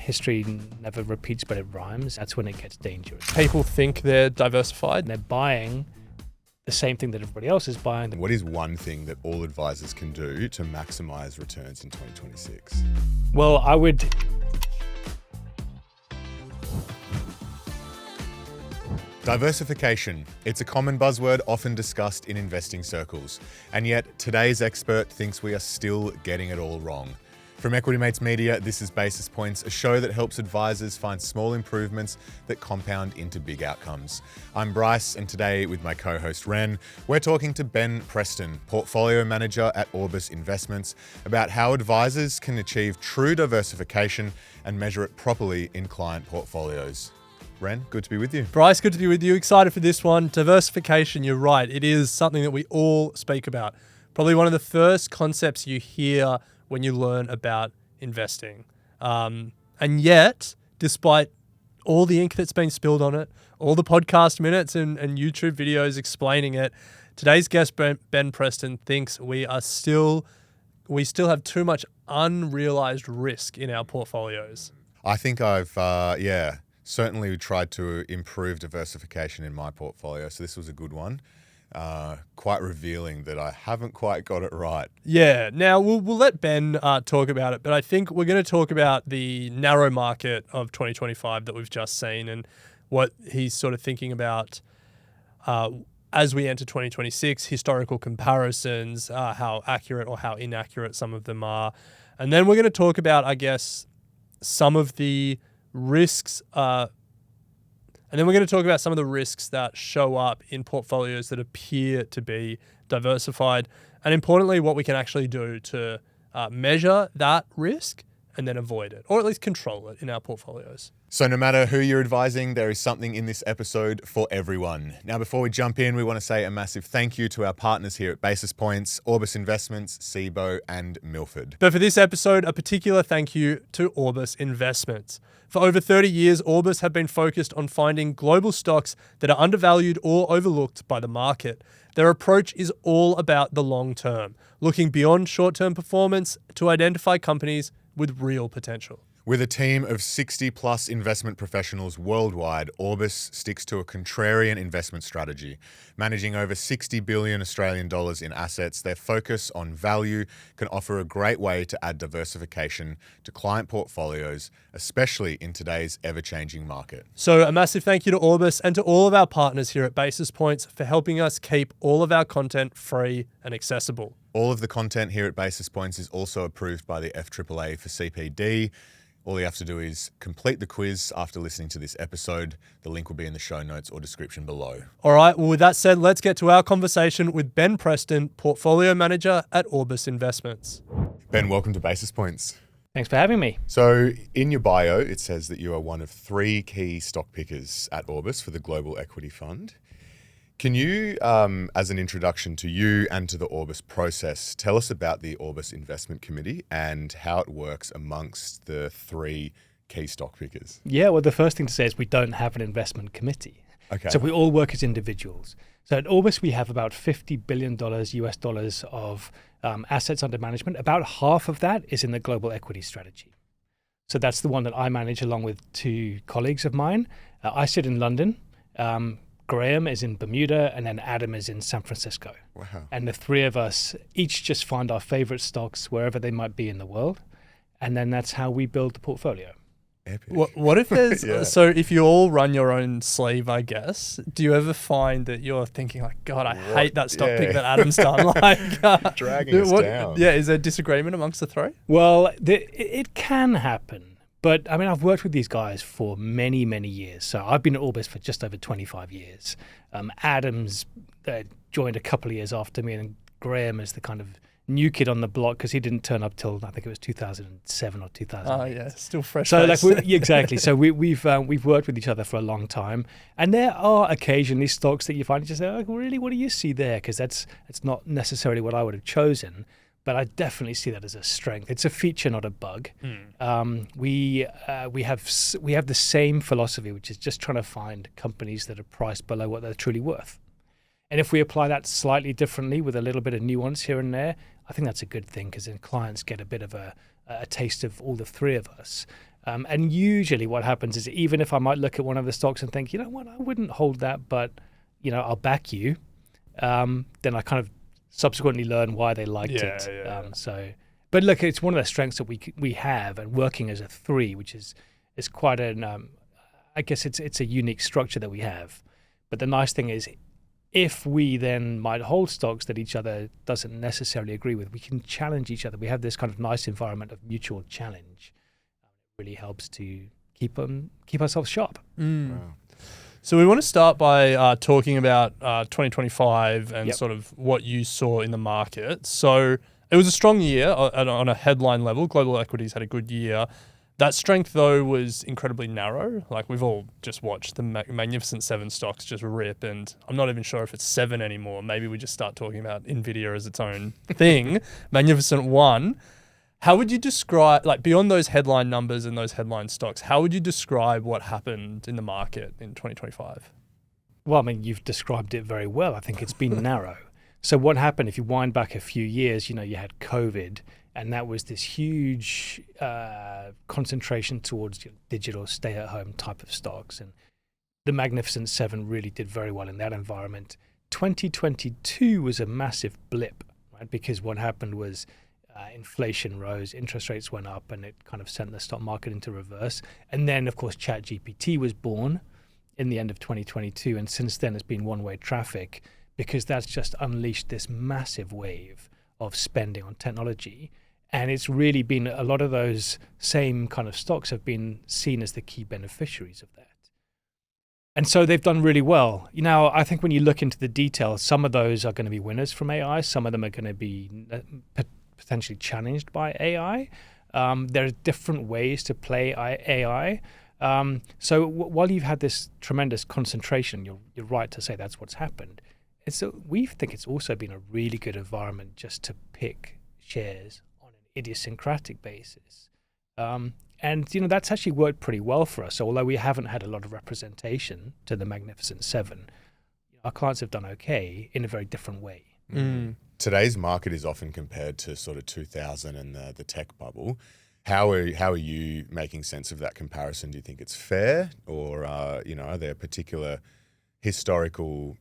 history never repeats, but it rhymes. That's when it gets dangerous. People think they're diversified. And they're buying the same thing that everybody else is buying. What is one thing that all advisors can do to maximize returns in 2026? Well, I would... Diversification. It's a common buzzword often discussed in investing circles. And yet, today's expert thinks we are still getting it all wrong. From Equity Mates Media, this is Basis Points, a show that helps advisors find small improvements that compound into big outcomes. I'm Bryce, and today with my co-host Ren, we're talking to Ben Preston, Portfolio Manager at Orbis Investments, about how advisors can achieve true diversification and measure it properly in client portfolios. Ren, good to be with you. Bryce, good to be with you. Excited for this one. Diversification, you're right. It is something that we all speak about. Probably one of the first concepts you hear when you learn about investing. And yet, despite all the ink that's been spilled on it, all the podcast minutes and YouTube videos explaining it, today's guest, Ben Preston, thinks we still have too much unrealized risk in our portfolios. I think I've, certainly tried to improve diversification in my portfolio, so this was a good one. Quite revealing that I haven't quite got it right. Yeah, now we'll let Ben talk about it, but I think we're going to talk about the narrow market of 2025 that we've just seen and what he's sort of thinking about as we enter 2026, historical comparisons, how accurate or how inaccurate some of them are. And then we're going to talk about, I guess, some of the risks, and then we're going to talk about some of the risks that show up in portfolios that appear to be diversified, and importantly, what we can actually do to measure that risk and then avoid it, or at least control it in our portfolios. So no matter who you're advising, there is something in this episode for everyone. Now, before we jump in, we want to say a massive thank you to our partners here at Basis Points, Orbis Investments, SIBO, and Milford. But for this episode, a particular thank you to Orbis Investments. For over 30 years, Orbis have been focused on finding global stocks that are undervalued or overlooked by the market. Their approach is all about the long term, looking beyond short-term performance to identify companies with real potential. With a team of 60-plus investment professionals worldwide, Orbis sticks to a contrarian investment strategy. Managing over 60 billion Australian dollars in assets, their focus on value can offer a great way to add diversification to client portfolios, especially in today's ever-changing market. So a massive thank you to Orbis and to all of our partners here at Basis Points for helping us keep all of our content free and accessible. All of the content here at Basis Points is also approved by the FAAA for CPD. All you have to do is complete the quiz after listening to this episode. The link will be in the show notes or description below. All right, well, with that said, let's get to our conversation with Ben Preston, Portfolio Manager at Orbis Investments. Ben, welcome to Basis Points. Thanks for having me. So in your bio, it says that you are one of 3 key stock pickers at Orbis for the Global Equity Fund. Can you, as an introduction to you and to the Orbis process, tell us about the Orbis Investment Committee and how it works amongst the 3 key stock pickers? Yeah, well, the first thing to say is we don't have an investment committee. Okay. So we all work as individuals. So at Orbis, we have about $50 billion US dollars of assets under management. About half of that is in the global equity strategy. So that's the one that I manage along with 2 colleagues of mine. I sit in London. Graham is in Bermuda, and then Adam is in San Francisco. Wow. And the 3 of us each just find our favorite stocks wherever they might be in the world. And then that's how we build the portfolio. Epic. What if there's, Yeah. So if you all run your own sleeve, I guess, do you ever find that you're thinking like, God, I hate that stock pick that Adam's done? Like, Dragging us down. Yeah, is there disagreement amongst the 3? Well, it can happen. But I mean, I've worked with these guys for many, many years. So I've been at Orbis for just over 25 years. Adam's joined a couple of years after me, and Graham is the kind of new kid on the block because he didn't turn up till I think it was 2007 or 2008. Oh yeah, still fresh. So face. Exactly. So we've worked with each other for a long time, and there are occasionally stocks that you find and just say, "Oh, really? What do you see there?" Because it's not necessarily what I would have chosen. But I definitely see that as a strength. It's a feature, not a bug. We have the same philosophy, which is just trying to find companies that are priced below what they're truly worth. And if we apply that slightly differently with a little bit of nuance here and there, I think that's a good thing because then clients get a bit of a taste of all the 3 of us. And usually what happens is even if I might look at one of the stocks and think, you know what, I wouldn't hold that, but, I'll back you, then I kind of subsequently learn why they liked it. But look, it's one of the strengths that we have, and working as a three, which is quite an, I guess it's a unique structure that we have. But the nice thing is, if we then might hold stocks that each other doesn't necessarily agree with, we can challenge each other. We have this kind of nice environment of mutual challenge. It really helps to keep ourselves sharp. Wow. So we want to start by talking about 2025 and Yep. sort of what you saw in the market. So it was a strong year on a headline level. Global equities had a good year. That strength, though, was incredibly narrow. Like, we've all just watched the Magnificent Seven stocks just rip, and I'm not even sure if it's seven anymore. Maybe we just start talking about NVIDIA as its own thing. Magnificent One. How would you describe, like, beyond those headline numbers and those headline stocks, how would you describe what happened in the market in 2025? Well, I mean, you've described it very well. I think it's been narrow. So what happened, if you wind back a few years, you had COVID, and that was this huge concentration towards digital stay-at-home type of stocks. And the Magnificent Seven really did very well in that environment. 2022 was a massive blip, right? Because what happened was inflation rose, interest rates went up, and it kind of sent the stock market into reverse. And then, of course, ChatGPT was born in the end of 2022. And since then, it's been one-way traffic, because that's just unleashed this massive wave of spending on technology. And it's really been a lot of those same kind of stocks have been seen as the key beneficiaries of that. And so they've done really well. I think when you look into the details, some of those are going to be winners from AI. Some of them are going to be potentially challenged by AI. There are different ways to play AI. So while you've had this tremendous concentration, you're right to say that's what's happened. We think it's also been a really good environment just to pick shares on an idiosyncratic basis. And that's actually worked pretty well for us. So although we haven't had a lot of representation to the Magnificent Seven, our clients have done okay in a very different way. Mm. Today's market is often compared to sort of 2000 and the tech bubble. How are you making sense of that comparison? Do you think it's fair, or are there particular historical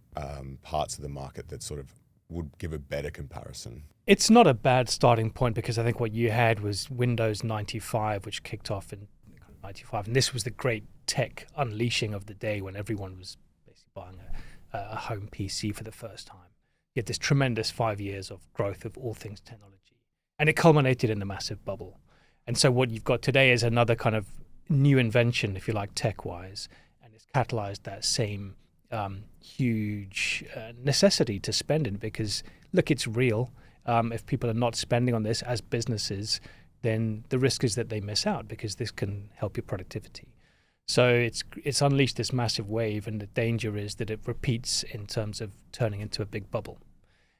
parts of the market that sort of would give a better comparison? It's not a bad starting point, because I think what you had was Windows 95, which kicked off in 95. And this was the great tech unleashing of the day, when everyone was basically buying a home PC for the first time. You had this tremendous 5 years of growth of all things technology. And it culminated in the massive bubble. And so what you've got today is another kind of new invention, if you like, tech-wise. And it's catalyzed that same huge necessity to spend in, because look, it's real. If people are not spending on this as businesses, then the risk is that they miss out, because this can help your productivity. So it's unleashed this massive wave, and the danger is that it repeats in terms of turning into a big bubble.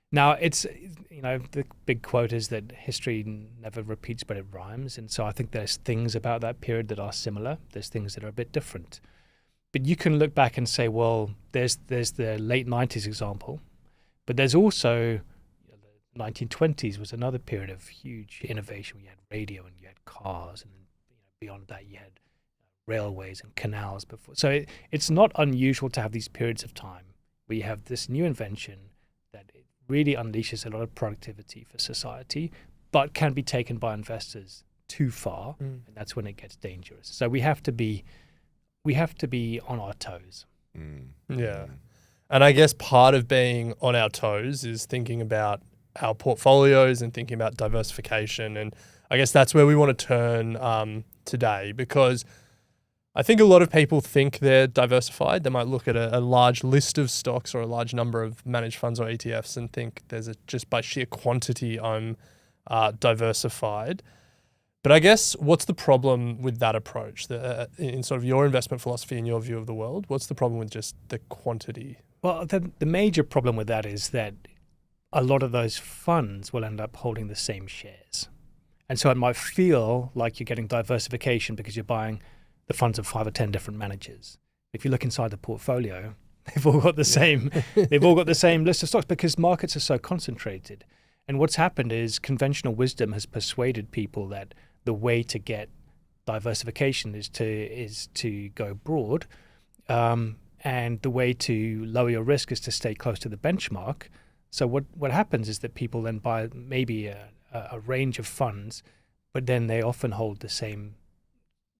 Now, it's the big quote is that history never repeats, but it rhymes. And so I think there's things about that period that are similar. There's things that are a bit different. But you can look back and say, well, there's the late 90s example, but there's also the 1920s was another period of huge innovation. You had radio and you had cars, and then beyond that you had railways and canals before. So it's not unusual to have these periods of time where you have this new invention that it really unleashes a lot of productivity for society, but can be taken by investors too far, and that's when it gets dangerous. So we have to be on our toes. Yeah. And I guess part of being on our toes is thinking about our portfolios and thinking about diversification. And I guess that's where we want to turn today, because I think a lot of people think they're diversified. They might look at a large list of stocks or a large number of managed funds or ETFs and think just by sheer quantity, I'm diversified. But I guess what's the problem with that approach? In sort of your investment philosophy and your view of the world, what's the problem with just the quantity? Well, the major problem with that is that a lot of those funds will end up holding the same shares. And so it might feel like you're getting diversification because you're buying the funds of 5 or 10 different managers. If you look inside the portfolio, they've all got the same. They've all got the same list of stocks, because markets are so concentrated. And what's happened is conventional wisdom has persuaded people that the way to get diversification is to go broad, and the way to lower your risk is to stay close to the benchmark. So what happens is that people then buy maybe a range of funds, but then they often hold the same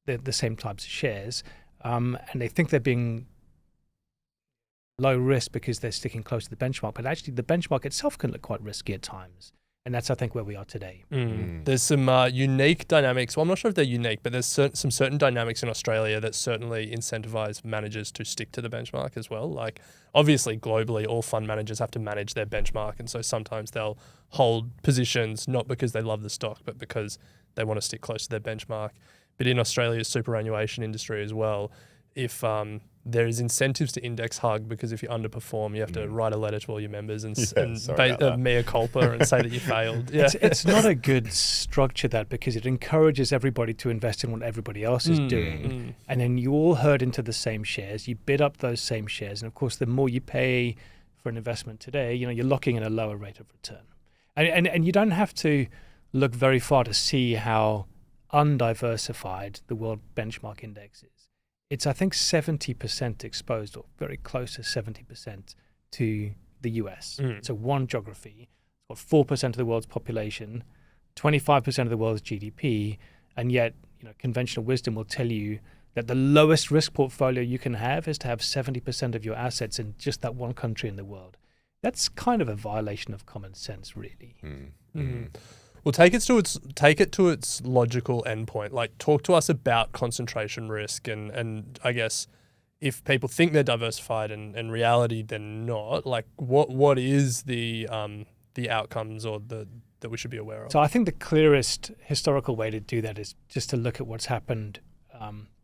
types of shares, and they think they're being low risk because they're sticking close to the benchmark, but actually the benchmark itself can look quite risky at times. And that's, I think, where we are today. There's some unique dynamics. Well, I'm not sure if they're unique, but there's some certain dynamics in Australia that certainly incentivize managers to stick to the benchmark as well. Like, obviously, globally, all fund managers have to manage their benchmark. And so sometimes they'll hold positions not because they love the stock, but because they want to stick close to their benchmark. But in Australia's superannuation industry as well, if there is incentives to index hug, because if you underperform, you have to write a letter to all your members and mea culpa and say that you failed. Yeah. It's not a good structure, that, because it encourages everybody to invest in what everybody else is doing. And then you all herd into the same shares. You bid up those same shares. And of course, the more you pay for an investment today, you're locking in a lower rate of return. And you don't have to look very far to see how undiversified the world benchmark index is. It's, I think, 70% exposed, or very close to 70%, to the US. So one geography. It's got 4% of the world's population, 25% of the world's GDP, and yet, conventional wisdom will tell you that the lowest risk portfolio you can have is to have 70% of your assets in just that one country in the world. That's kind of a violation of common sense, really. Well, take it to its logical endpoint. Like, talk to us about concentration risk, and I guess if people think they're diversified and in reality they're not, like what is the outcomes or that we should be aware of? So I think the clearest historical way to do that is just to look at what's happened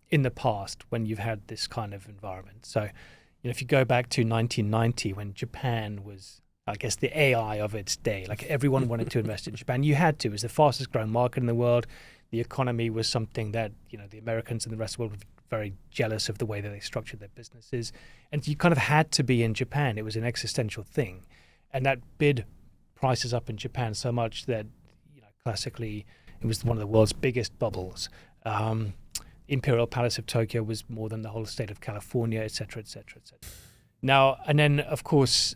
in the past when you've had this kind of environment. So, if you go back to 1990, when Japan was, I guess, the AI of its day, like everyone wanted to invest in Japan. You had to. It was the fastest growing market in the world. The economy was something that, the Americans and the rest of the world were very jealous of the way that they structured their businesses. And you kind of had to be in Japan. It was an existential thing. And that bid prices up in Japan so much that, classically, it was one of the world's biggest bubbles. Imperial Palace of Tokyo was more than the whole state of California, et cetera, et cetera, et cetera. Now, and then, of course,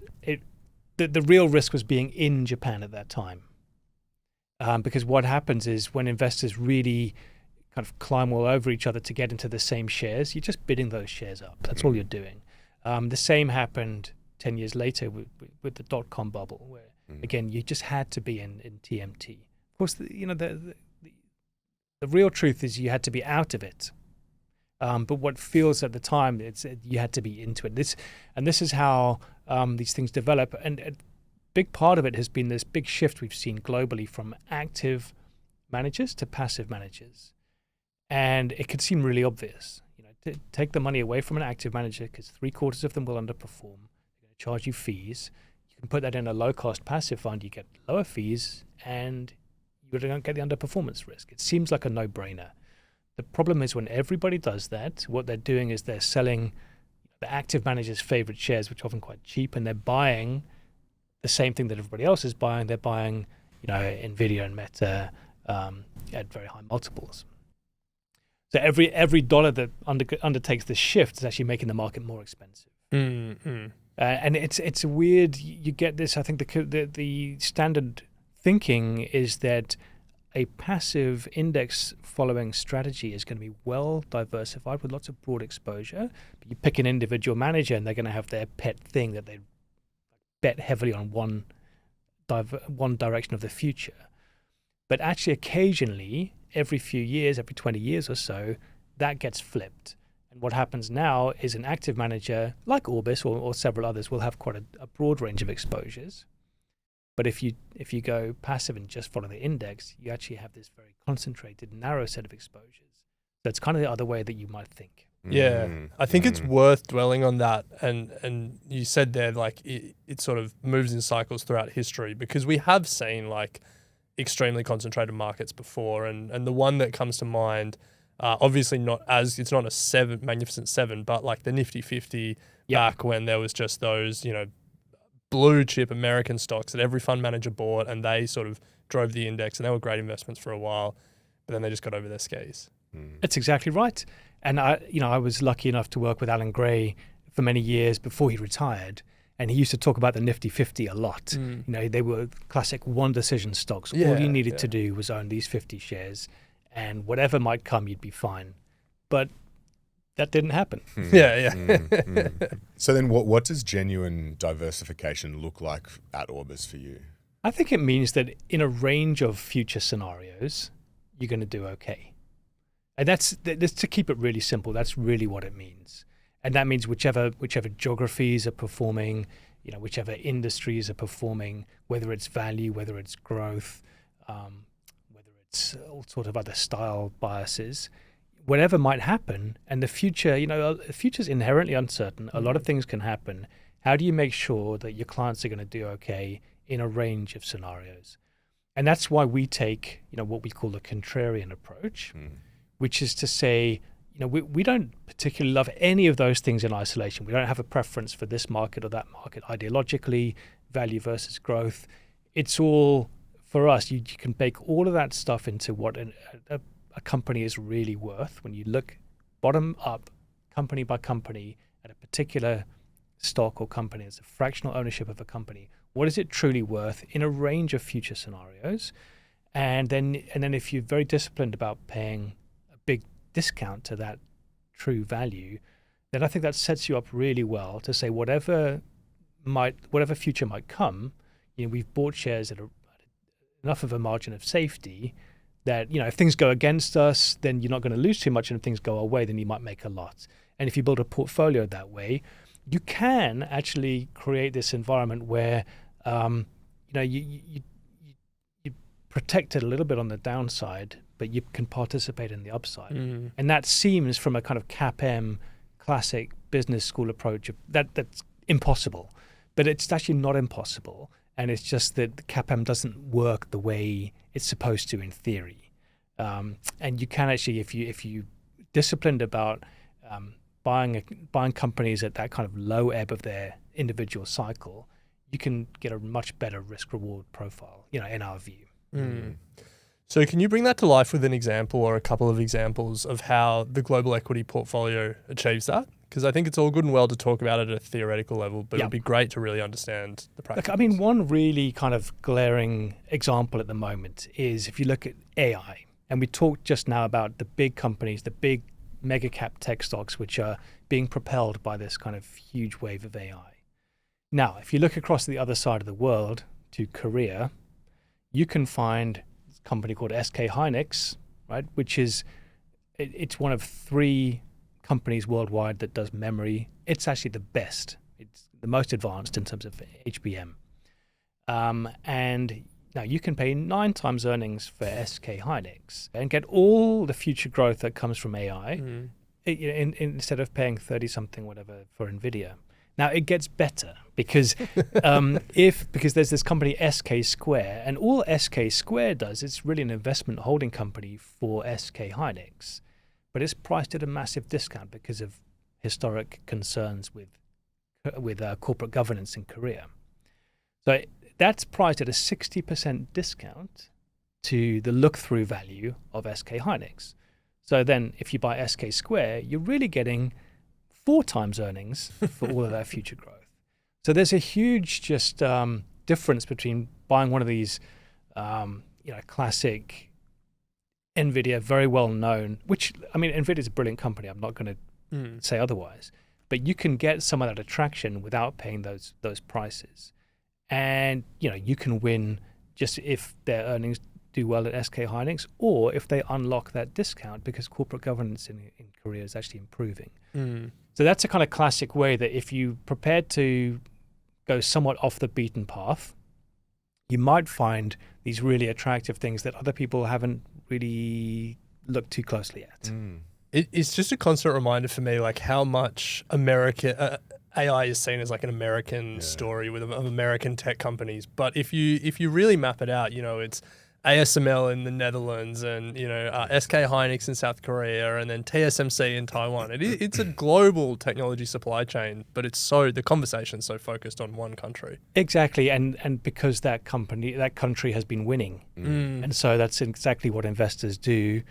the real risk was being in Japan at that time. Because what happens is when investors really kind of climb all over each other to get into the same shares, you're just bidding those shares up. That's all you're doing. The same happened 10 years later with the dot-com bubble, where, again, you just had to be in TMT. Of course, the real truth is you had to be out of it. But what feels at the time, you had to be into it. This is how these things develop. And a big part of it has been this big shift we've seen globally from active managers to passive managers. And it could seem really obvious, to take the money away from an active manager, because 3/4 of them will underperform. They're going to charge you fees. You can put that in a low-cost passive fund. You get lower fees, and you don't get the underperformance risk. It seems like a no-brainer. The problem is when everybody does that, what they're doing is they're selling the active manager's favorite shares, which are often quite cheap, and they're buying the same thing that everybody else is buying. They're buying, NVIDIA and Meta at very high multiples. So every dollar that undertakes this shift is actually making the market more expensive. And it's weird. You get this. I think the standard thinking is that a passive index following strategy is going to be well diversified with lots of broad exposure. But you pick an individual manager and they're going to have their pet thing that they bet heavily on one direction of the future. But actually, occasionally, every few years, every 20 years or so, that gets flipped. And what happens now is an active manager like Orbis or several others will have quite a broad range of exposures. But if you go passive and just follow the index, you actually have this very concentrated, narrow set of exposures. So it's kind of the other way that you might think. Yeah, I think it's worth dwelling on that. And you said there, like, it sort of moves in cycles throughout history, because we have seen, like, extremely concentrated markets before. And the one that comes to mind, obviously it's not a magnificent seven, but like the Nifty 50 back when there was just those, blue chip American stocks that every fund manager bought, and they sort of drove the index, and they were great investments for a while, but then they just got over their skis. That's exactly right. And I was lucky enough to work with Alan Gray for many years before he retired. And he used to talk about the Nifty 50 a lot. They were classic one decision stocks. All you needed to do was own these 50 shares, and whatever might come, you'd be fine. But that didn't happen. So then what does genuine diversification look like at Orbis for you? I think it means that in a range of future scenarios, you're going to do okay. And that's to keep it really simple. That's really what it means. And that means whichever geographies are performing, whichever industries are performing, whether it's value, whether it's growth, whether it's all sort of other style biases, whatever might happen. And the future, the future's inherently uncertain. A lot of things can happen. How do you make sure that your clients are going to do okay in a range of scenarios? And that's why we take, what we call the contrarian approach, which is to say, we don't particularly love any of those things in isolation. We don't have a preference for this market or that market ideologically, value versus growth. It's all, for us, you can bake all of that stuff into what a company is really worth. When you look bottom up, company by company, at a particular stock or company, as a fractional ownership of a company, what is it truly worth in a range of future scenarios? And then if you're very disciplined about paying a big discount to that true value, then I think that sets you up really well to say whatever future might come, we've bought shares at enough of a margin of safety that, if things go against us, then you're not going to lose too much, and if things go our way, then you might make a lot. And if you build a portfolio that way, you can actually create this environment where you protect it a little bit on the downside, but you can participate in the upside. And that seems, from a kind of CAPM classic business school approach, that's impossible. But it's actually not impossible. And it's just that the CAPM doesn't work the way it's supposed to in theory. And you can actually, if you disciplined about buying companies at that kind of low ebb of their individual cycle, you can get a much better risk-reward profile, in our view. So can you bring that to life with an example or a couple of examples of how the global equity portfolio achieves that? Because I think it's all good and well to talk about it at a theoretical level, but it'd be great to really understand the practice. Look, one really kind of glaring example at the moment is if you look at AI, and we talked just now about the big companies, the big mega cap tech stocks, which are being propelled by this kind of huge wave of AI. Now, if you look across the other side of the world to Korea, you can find a company called SK Hynix, right, which is, it's one of 3 companies worldwide that does memory. It's actually the best. It's the most advanced in terms of HBM. And now you can pay 9 times earnings for SK Hynix and get all the future growth that comes from AI instead of paying 30 something whatever for NVIDIA. Now it gets better because because there's this company SK Square, and all SK Square does, it's really an investment holding company for SK Hynix, but it's priced at a massive discount because of historic concerns with corporate governance in Korea. So that's priced at a 60% discount to the look-through value of SK Hynix. So then if you buy SK Square, you're really getting 4 times earnings for all of that future growth. So there's a huge just difference between buying one of these classic NVIDIA, very well known, which, NVIDIA is a brilliant company. I'm not going to say otherwise. But you can get some of that attraction without paying those prices. And, you can win just if their earnings do well at SK Hynix, or if they unlock that discount because corporate governance in Korea is actually improving. So that's a kind of classic way that if you prepared to go somewhat off the beaten path, you might find these really attractive things that other people haven't really looked too closely at. It's just a constant reminder for me, like how much AI is seen as like an American story of American tech companies. But if you really map it out, it's ASML in the Netherlands and SK Hynix in South Korea and then TSMC in Taiwan. It's a global technology supply chain, but the conversation's so focused on one country. Exactly, and because that country has been winning, and so that's exactly what investors do.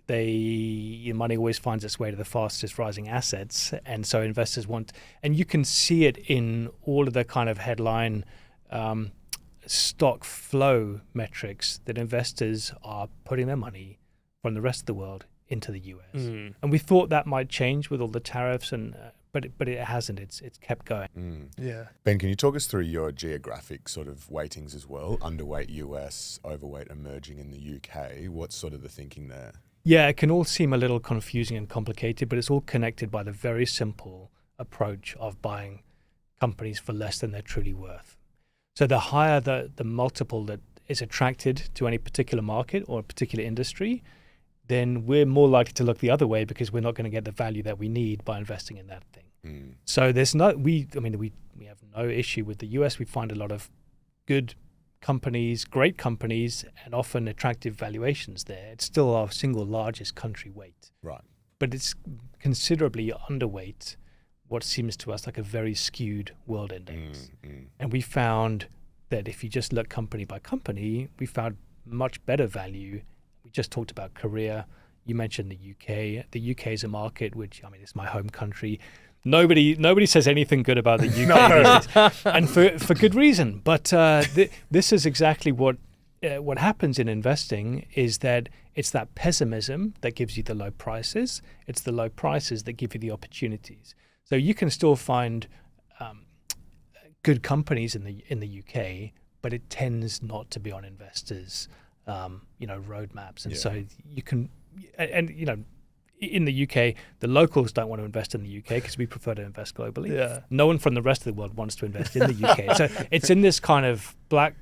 your money always finds its way to the fastest rising assets, and so investors want, and you can see it in all of the kind of headline stock flow metrics that investors are putting their money from the rest of the world into the US. And we thought that might change with all the tariffs, and but it hasn't. It's kept going. Yeah. Ben, can you talk us through your geographic sort of weightings as well? Underweight US, overweight emerging in the UK. What's sort of the thinking there? Yeah, it can all seem a little confusing and complicated, but it's all connected by the very simple approach of buying companies for less than they're truly worth. So the higher the multiple that is attracted to any particular market or a particular industry, then we're more likely to look the other way because we're not going to get the value that we need by investing in that thing. So there's we have no issue with the US. We find a lot of good companies, great companies, and often attractive valuations there. It's still our single largest country weight. Right. But it's considerably underweight what seems to us like a very skewed world index. And we found that if you just look company by company, we found much better value. We just talked about Korea. You mentioned the UK. The UK is a market which, it's my home country. Nobody says anything good about the UK, and for good reason. But this is exactly what happens in investing, is that it's that pessimism that gives you the low prices. It's the low prices that give you the opportunities. So you can still find good companies in the UK, but it tends not to be on investors' roadmaps, and so you can in the UK, the locals don't want to invest in the UK because we prefer to invest globally. Yeah. No one from the rest of the world wants to invest in the UK. So it's in this kind of black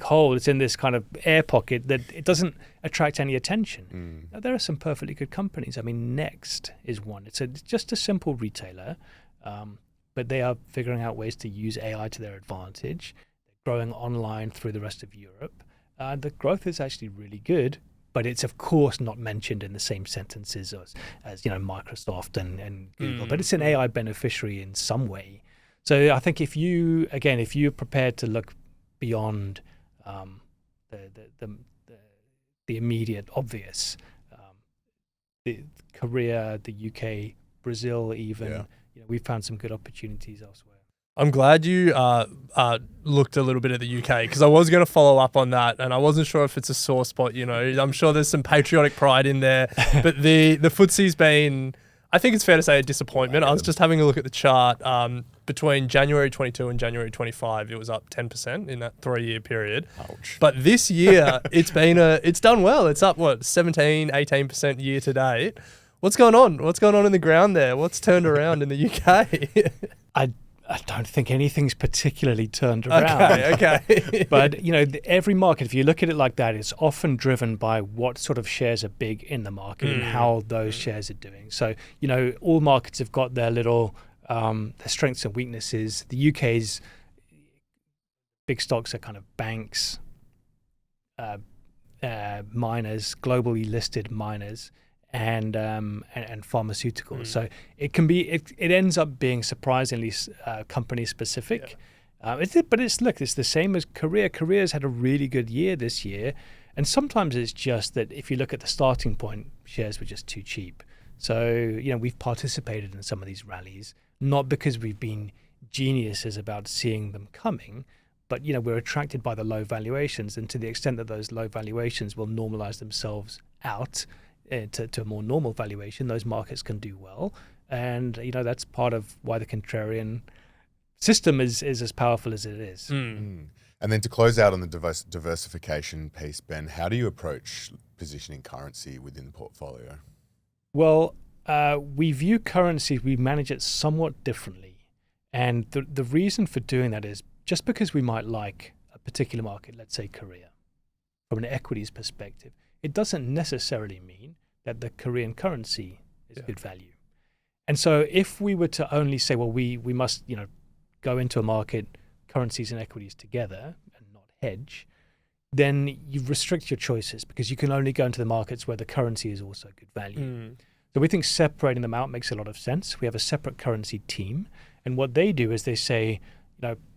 hole. It's in this kind of air pocket that it doesn't attract any attention. Now, there are some perfectly good companies. Next is one. It's just a simple retailer, but they are figuring out ways to use AI to their advantage. They're growing online through the rest of Europe. The growth is actually really good. But it's, of course, not mentioned in the same sentences as Microsoft and Google. But it's an AI beneficiary in some way. So I think if you're prepared to look beyond the immediate obvious, the Korea, the UK, Brazil, even, we found some good opportunities elsewhere. I'm glad you looked a little bit at the UK, because I was going to follow up on that, and I wasn't sure if it's a sore spot. I'm sure there's some patriotic pride in there, but the FTSE's been, I think it's fair to say, a disappointment. I was just having a look at the chart. Between January 22 and January 25, it was up 10% in that 3-year period. Ouch. But this year, it's done well. It's up 17, 18% year to date. What's going on? What's going on in the ground there? What's turned around in the UK? I don't think anything's particularly turned around. Okay. But, every market, if you look at it like that, it's often driven by what sort of shares are big in the market and how those shares are doing. So, all markets have got their little their strengths and weaknesses. The UK's big stocks are kind of banks, miners, globally listed miners, and pharmaceuticals. So it can be, it ends up being surprisingly company specific. It's the same as Korea. Korea's had a really good year this year, and sometimes it's just that if you look at the starting point, shares were just too cheap. So we've participated in some of these rallies, not because we've been geniuses about seeing them coming, but we're attracted by the low valuations, and to the extent that those low valuations will normalize themselves out to a more normal valuation, those markets can do well. And that's part of why the contrarian system is as powerful as it is. And then to close out on the diversification piece, Ben, how do you approach positioning currency within the portfolio? Well, we view currency, we manage it somewhat differently. And the reason for doing that is just because we might like a particular market, let's say Korea, from an equities perspective, it doesn't necessarily mean that the Korean currency is good value. And so if we were to only say, well, we must, go into a market, currencies and equities together and not hedge, then you restrict your choices because you can only go into the markets where the currency is also good value. So we think separating them out makes a lot of sense. We have a separate currency team. And what they do is they say,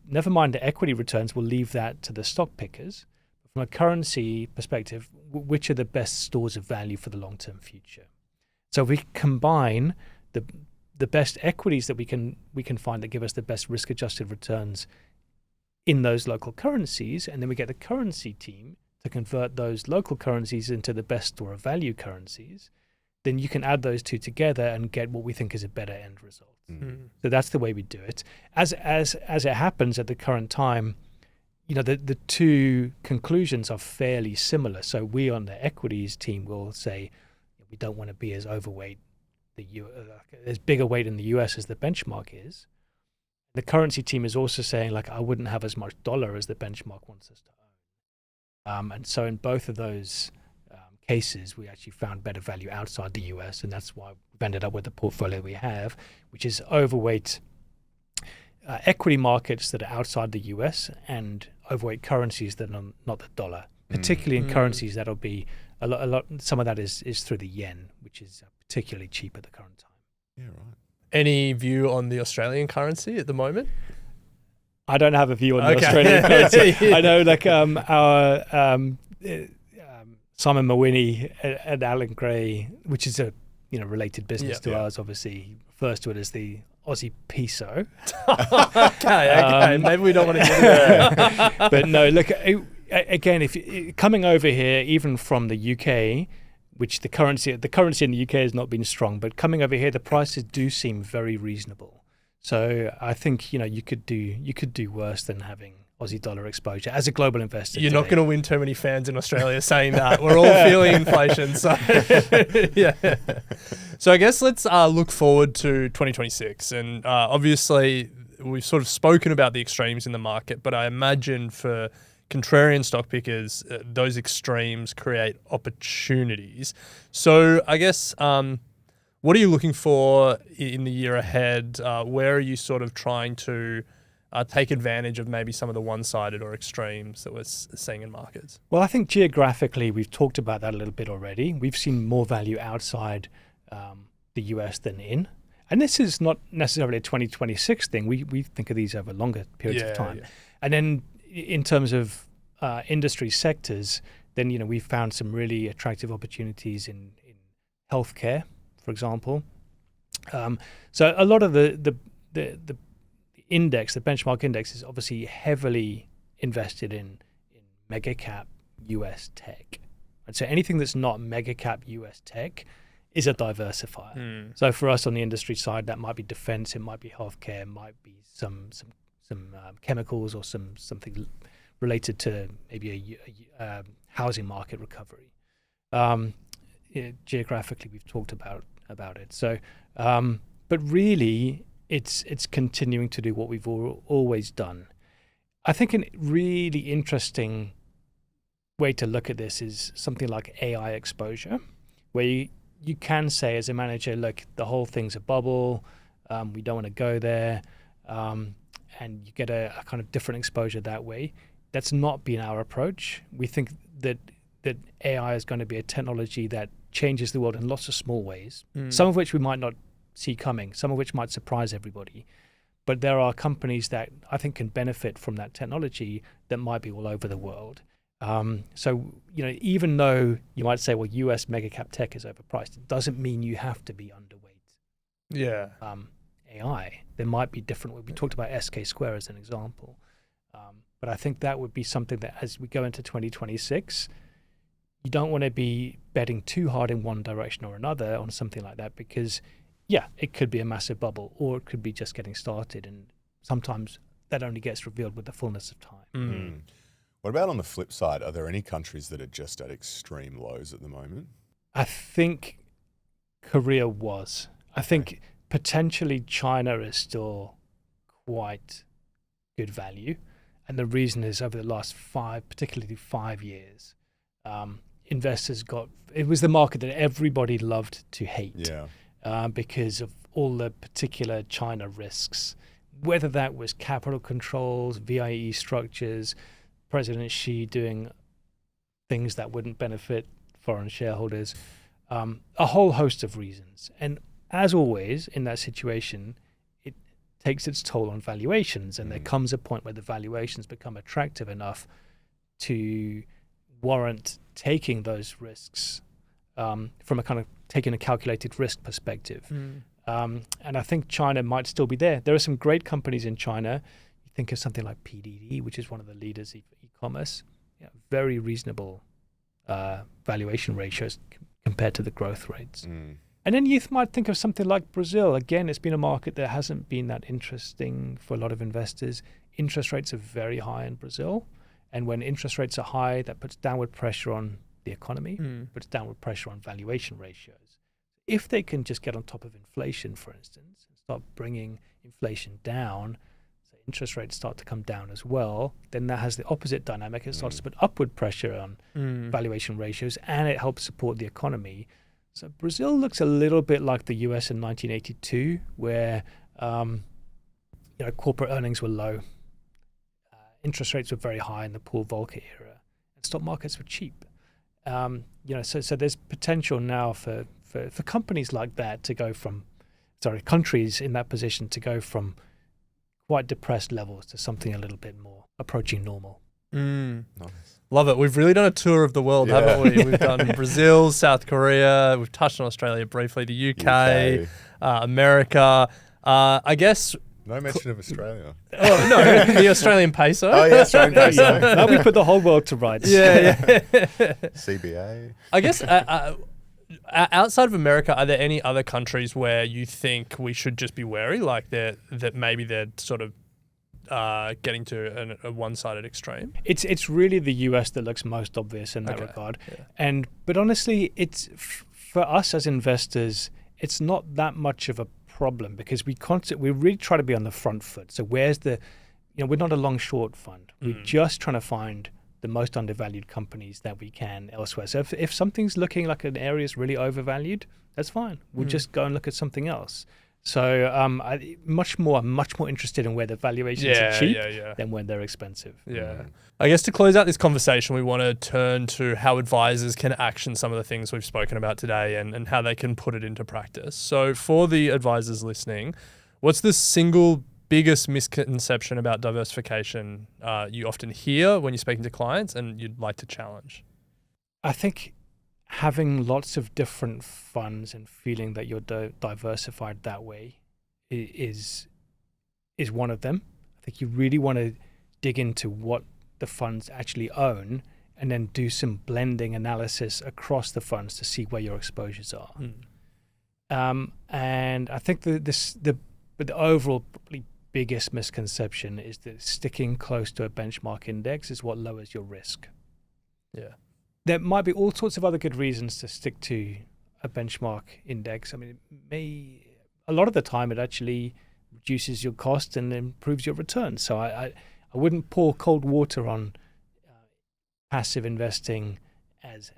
never mind the equity returns, we'll leave that to the stock pickers. from a currency perspective, which are the best stores of value for the long-term future. So if we combine the best equities that we can find that give us the best risk-adjusted returns in those local currencies, and then we get the currency team to convert those local currencies into the best store of value currencies, then you can add those two together and get what we think is a better end result. So that's the way we do it. As it happens at the current time, the two conclusions are fairly similar. So we on the equities team will say we don't want to be as overweight as big a weight in the US as the benchmark is. The currency team is also saying I wouldn't have as much dollar as the benchmark wants us to own. And so in both of those cases, we actually found better value outside the US, and that's why we've ended up with the portfolio we have, which is overweight equity markets that are outside the US and overweight currencies that are not the dollar. Particularly in currencies, that'll be a lot. Some of that is through the yen, which is particularly cheap at the current time. Yeah, right. Any view on the Australian currency at the moment? I don't have a view on the Australian currency. I know our Simon Mawhinney and Alan Gray, which is a related business to ours, obviously refers to it as the Aussie peso. Okay. Maybe we don't want to get there. But no, look, again, if coming over here, even from the UK, which the currency in the UK has not been strong, but coming over here, the prices do seem very reasonable. So I think you could do worse than having Aussie dollar exposure as a global investor. You're not going to win too many fans in Australia saying that. We're all feeling inflation. So yeah. So I guess let's look forward to 2026. And obviously we've sort of spoken about the extremes in the market, but I imagine for contrarian stock pickers, those extremes create opportunities. So I guess what are you looking for in the year ahead? Where are you sort of trying to take advantage of maybe some of the one-sided or extremes that we're seeing in markets? Well, I think geographically, we've talked about that a little bit already. We've seen more value outside the US than in. And this is not necessarily a 2026 thing. We think of these over longer periods of time. Yeah. And then in terms of industry sectors, then we've found some really attractive opportunities in healthcare, for example. So a lot of the index, the benchmark index, is obviously heavily invested in mega cap US tech. And so anything that's not mega cap US tech is a diversifier. So for us on the industry side, that might be defense, it might be healthcare, it might be some chemicals or something related to maybe a housing market recovery. Geographically, we've talked about it. So, but really, it's continuing to do what we've always done. I think a really interesting way to look at this is something like AI exposure, where you can say as a manager, look, the whole thing's a bubble. We don't want to go there. And you get a kind of different exposure that way. That's not been our approach. We think that AI is going to be a technology that changes the world in lots of small ways, some of which we might not see coming, some of which might surprise everybody. But there are companies that I think can benefit from that technology that might be all over the world. So, even though you might say, well, US mega cap tech is overpriced, it doesn't mean you have to be underweight. Yeah. AI. There might be different. We talked about SK Square as an example. But I think that would be something that as we go into 2026, you don't want to be betting too hard in one direction or another on something like that because, it could be a massive bubble or it could be just getting started. And sometimes that only gets revealed with the fullness of time. What about on the flip side? Are there any countries that are just at extreme lows at the moment? I think Korea was. I think potentially China is still quite good value. And the reason is over the last particularly 5 years, investors it was the market that everybody loved to hate because of all the particular China risks, whether that was capital controls, VIE structures, President Xi doing things that wouldn't benefit foreign shareholders, a whole host of reasons. And as always, in that situation, it takes its toll on valuations, and there comes a point where the valuations become attractive enough to warrant taking those risks from a kind of taking a calculated risk perspective. And I think China might still be there. There are some great companies in China. You think of something like PDD, which is one of the leaders of e-commerce. Very reasonable valuation ratios compared to the growth rates. And then you might think of something like Brazil. Again, it's been a market that hasn't been that interesting for a lot of investors. Interest rates are very high in Brazil. And when interest rates are high, that puts downward pressure on the economy, puts downward pressure on valuation ratios. If they can just get on top of inflation, for instance, and start bringing inflation down, so interest rates start to come down as well, then that has the opposite dynamic. It starts to put upward pressure on valuation ratios, and it helps support the economy. So Brazil looks a little bit like the US in 1982, where corporate earnings were low, interest rates were very high in the Paul Volcker era, and stock markets were cheap. So there's potential now for companies like that to go from, countries in that position to go from quite depressed levels to something a little bit more approaching normal. Nice. Love it. We've really done a tour of the world, haven't we? We've done Brazil, South Korea, we've touched on Australia briefly, the UK. America. I guess... No mention of Australia. Oh, no, the Australian peso. Oh, yeah, Australian peso. Now we put the whole world to rights. Yeah. CBA. I guess outside of America, are there any other countries where you think we should just be wary, like that maybe they're sort of getting to a one-sided extreme? It's really the US that looks most obvious in that regard. Yeah. But honestly, it's for us as investors, it's not that much of a problem because we really try to be on the front foot. So where's we're not a long short fund. We're just trying to find the most undervalued companies that we can elsewhere. So if something's looking like an area is really overvalued, that's fine. We'll just go and look at something else. So I'm much more interested in where the valuations are cheap than when they're expensive. Yeah. I guess to close out this conversation, we want to turn to how advisors can action some of the things we've spoken about today and how they can put it into practice. So for the advisors listening, what's the single biggest misconception about diversification you often hear when you're speaking to clients and you'd like to challenge? I think having lots of different funds and feeling that you're diversified that way is one of them. I think you really want to dig into what the funds actually own and then do some blending analysis across the funds to see where your exposures are. And I think the overall probably biggest misconception is that sticking close to a benchmark index is what lowers your risk. Yeah. There might be all sorts of other good reasons to stick to a benchmark index. I mean, a lot of the time it actually reduces your cost and improves your return. So I wouldn't pour cold water on passive investing as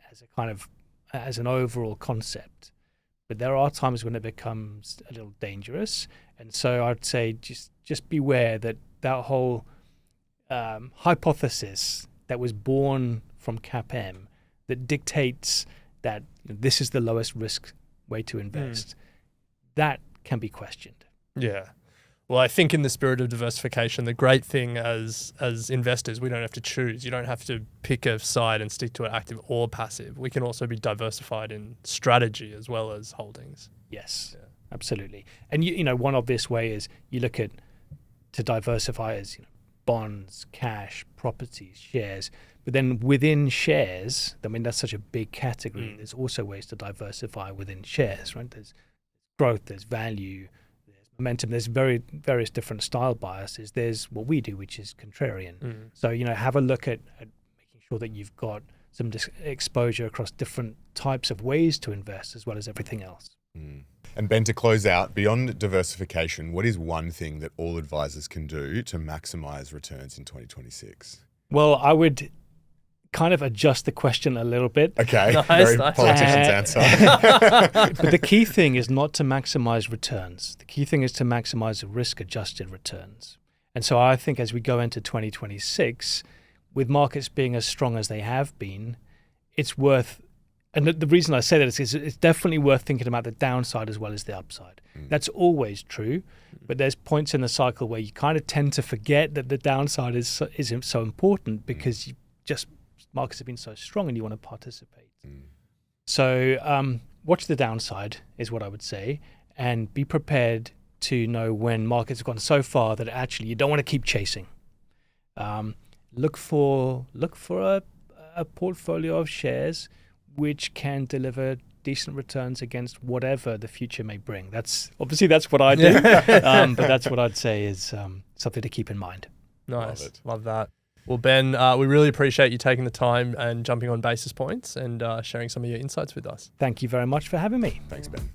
an overall concept. But there are times when it becomes a little dangerous. And so I'd say just beware that whole hypothesis that was born from CAPM that dictates that this is the lowest risk way to invest, that can be questioned. Yeah. Well, I think in the spirit of diversification, the great thing as investors, we don't have to choose. You don't have to pick a side and stick to it active or passive. We can also be diversified in strategy as well as holdings. Yes, absolutely. And one obvious way is you look to diversify as bonds, cash, properties, shares. But then within shares, I mean, that's such a big category. There's also ways to diversify within shares, right? There's growth, there's value, there's momentum, there's various different style biases. There's what we do, which is contrarian. So, have a look at making sure that you've got some exposure across different types of ways to invest as well as everything else. And Ben, to close out, beyond diversification, what is one thing that all advisors can do to maximize returns in 2026? Well, I would kind of adjust the question a little bit. Okay, nice. Politician's answer. But the key thing is not to maximize returns. The key thing is to maximize risk-adjusted returns. And so I think as we go into 2026, with markets being as strong as they have been, it's worth, and the reason I say that is it's definitely worth thinking about the downside as well as the upside. That's always true, but there's points in the cycle where you kind of tend to forget that the downside is so important because you just markets have been so strong and you want to participate. So watch the downside is what I would say, and be prepared to know when markets have gone so far that actually you don't want to keep chasing. Look for a portfolio of shares which can deliver decent returns against whatever the future may bring. That's what I do, but that's what I'd say is something to keep in mind. Nice, love that. Well, Ben, we really appreciate you taking the time and jumping on Basis Points and sharing some of your insights with us. Thank you very much for having me. Thanks, Ben.